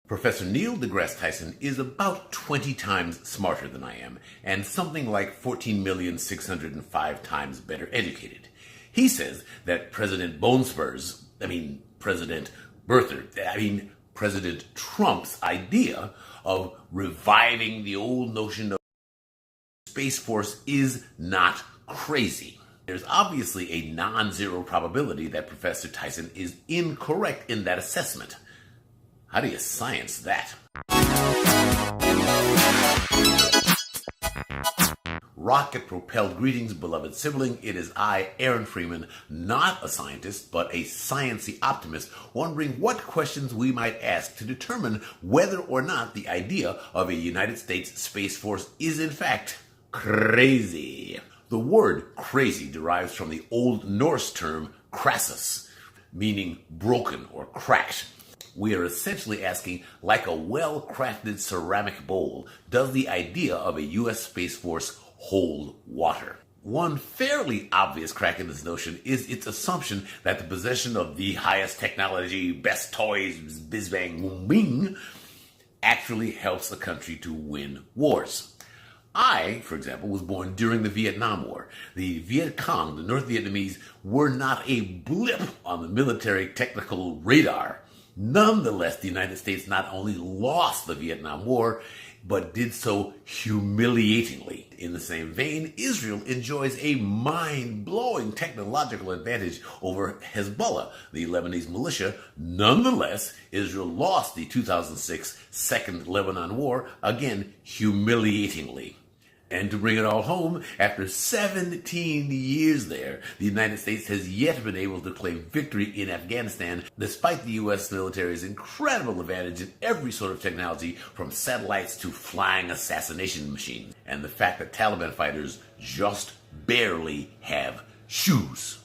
Professor Neil deGrasse Tyson is about 20 times smarter than I am, and something like 14,605 times better educated. He says that President President Trump's idea of reviving the old notion of Space Force is not crazy. There's obviously a non-zero probability that Professor Tyson is incorrect in that assessment. How do you science that? Rocket-propelled greetings, beloved sibling. It is I, Aaron Freeman, not a scientist, but a science-y optimist, wondering what questions we might ask to determine whether or not the idea of a United States Space Force is in fact crazy. The word crazy derives from the Old Norse term crassus, meaning broken or cracked. We are essentially asking, like a well-crafted ceramic bowl, does the idea of a U.S. Space Force hold water? One fairly obvious crack in this notion is its assumption that the possession of the highest technology, best toys, biz bang boom bing, actually helps the country to win wars. I, for example, was born during the Vietnam War. The Viet Cong, the North Vietnamese, were not a blip on the military technical radar. Nonetheless, the United States not only lost the Vietnam War, but did so humiliatingly. In the same vein, Israel enjoys a mind-blowing technological advantage over Hezbollah, the Lebanese militia. Nonetheless, Israel lost the 2006 Second Lebanon War, again, humiliatingly. And to bring it all home, after 17 years there, the United States has yet been able to claim victory in Afghanistan, despite the U.S. military's incredible advantage in every sort of technology, from satellites to flying assassination machines, and the fact that Taliban fighters just barely have shoes.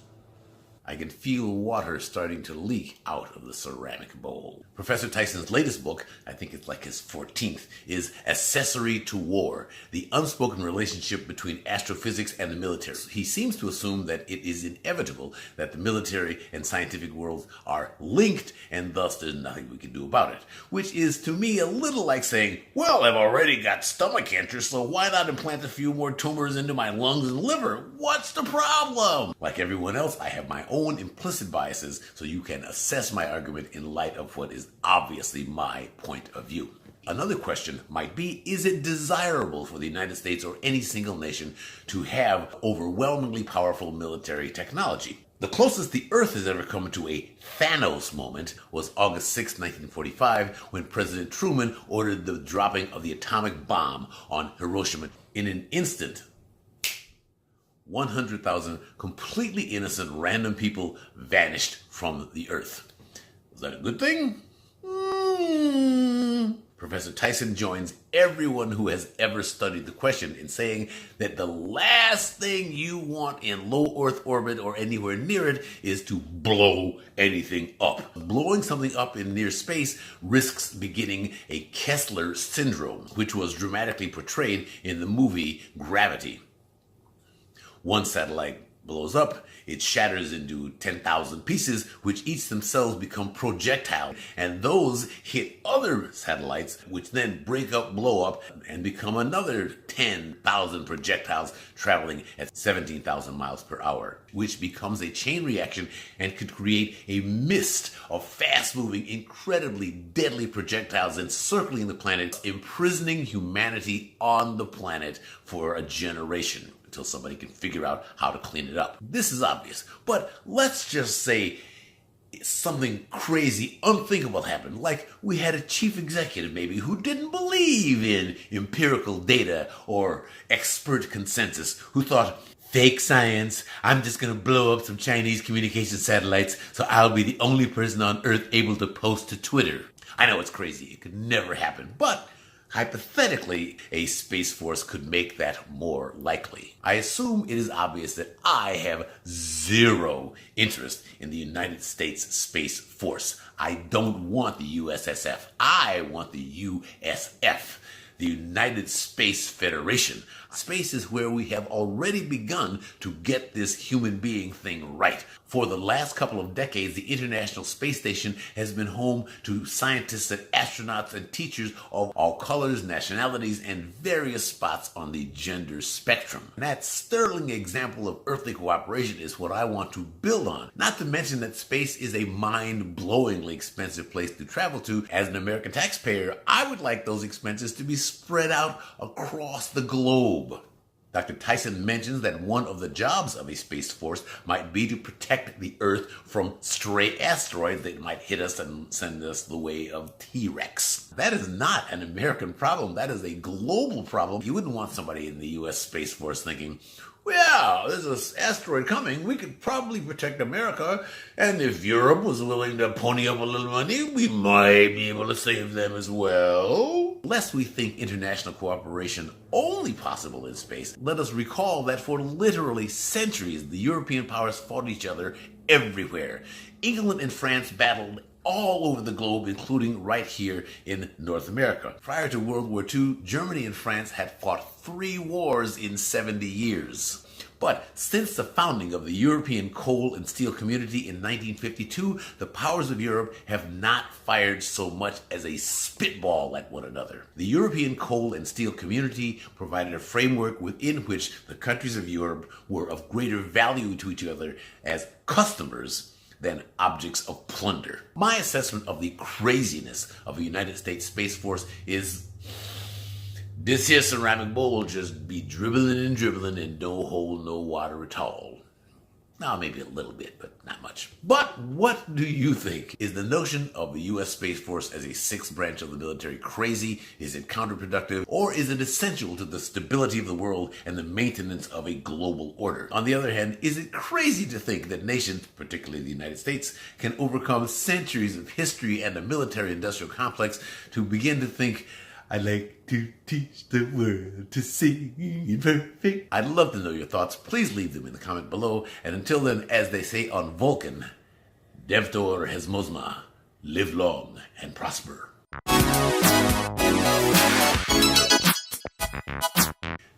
I can feel water starting to leak out of the ceramic bowl. Professor Tyson's latest book, I think it's like his 14th, is Accessory to War, the unspoken relationship between astrophysics and the military. He seems to assume that it is inevitable that the military and scientific worlds are linked, and thus there's nothing we can do about it. Which is, to me, a little like saying, well, I've already got stomach cancer, so why not implant a few more tumors into my lungs and liver? What's the problem? Like everyone else, I have my own implicit biases, so you can assess my argument in light of what is obviously my point of view. Another question might be, is it desirable for the United States or any single nation to have overwhelmingly powerful military technology? The closest the Earth has ever come to a Thanos moment was August 6, 1945, when President Truman ordered the dropping of the atomic bomb on Hiroshima. In an instant, 100,000 completely innocent random people vanished from the Earth. Was that a good thing? Professor Tyson joins everyone who has ever studied the question in saying that the last thing you want in low Earth orbit or anywhere near it is to blow anything up. Blowing something up in near space risks beginning a Kessler syndrome, which was dramatically portrayed in the movie Gravity. One satellite blows up, it shatters into 10,000 pieces, which each themselves become projectiles, and those hit other satellites, which then break up, blow up, and become another 10,000 projectiles traveling at 17,000 miles per hour, which becomes a chain reaction and could create a mist of fast-moving, incredibly deadly projectiles encircling the planet, imprisoning humanity on the planet for a generation, until somebody can figure out how to clean it up. This is obvious, but let's just say something crazy, unthinkable happened, like we had a chief executive maybe who didn't believe in empirical data or expert consensus, who thought, fake science, I'm just gonna blow up some Chinese communication satellites so I'll be the only person on Earth able to post to Twitter. I know it's crazy, it could never happen, but hypothetically, a Space Force could make that more likely. I assume it is obvious that I have zero interest in the United States Space Force. I don't want the USSF. I want the USF. the United Space Federation. Space is where we have already begun to get this human being thing right. For the last couple of decades, the International Space Station has been home to scientists and astronauts and teachers of all colors, nationalities, and various spots on the gender spectrum. And that sterling example of earthly cooperation is what I want to build on. Not to mention that space is a mind-blowingly expensive place to travel to. As an American taxpayer, I would like those expenses to be spread out across the globe. Dr. Tyson mentions that one of the jobs of a space force might be to protect the Earth from stray asteroids that might hit us and send us the way of T-Rex. That is not an American problem. That is a global problem. You wouldn't want somebody in the U.S. Space Force thinking, well, there's an asteroid coming. We could probably protect America. And if Europe was willing to pony up a little money, we might be able to save them as well. Lest we think international cooperation only possible in space, let us recall that for literally centuries, the European powers fought each other everywhere. England and France battled all over the globe, including right here in North America. Prior to World War II, Germany and France had fought 3 wars in 70 years. But since the founding of the European Coal and Steel Community in 1952, the powers of Europe have not fired so much as a spitball at one another. The European Coal and Steel Community provided a framework within which the countries of Europe were of greater value to each other as customers than objects of plunder. My assessment of the craziness of a United States Space Force is this here ceramic bowl will just be dribbling and no hole, no water at all. Now, maybe a little bit, but not much. But what do you think? Is the notion of the U.S. Space Force as a 6th branch of the military crazy? Is it counterproductive? Or is it essential to the stability of the world and the maintenance of a global order? On the other hand, is it crazy to think that nations, particularly the United States, can overcome centuries of history and a military-industrial complex to begin to think, I like to teach the world to sing perfect? I'd love to know your thoughts. Please leave them in the comment below. And until then, as they say on Vulcan, Devtor Hesmosma, live long and prosper.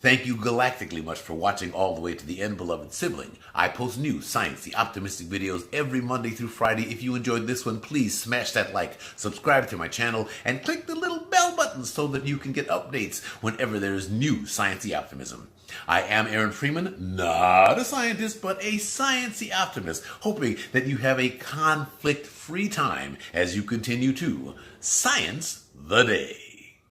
Thank you galactically much for watching all the way to the end, beloved sibling. I post new Science-y optimistic videos every Monday through Friday. If you enjoyed this one, please smash that like, subscribe to my channel, and click the little bell button so that you can get updates whenever there is new Science-y optimism. I am Aaron Freeman, not a scientist, but a Science-y optimist, hoping that you have a conflict-free time as you continue to science the day.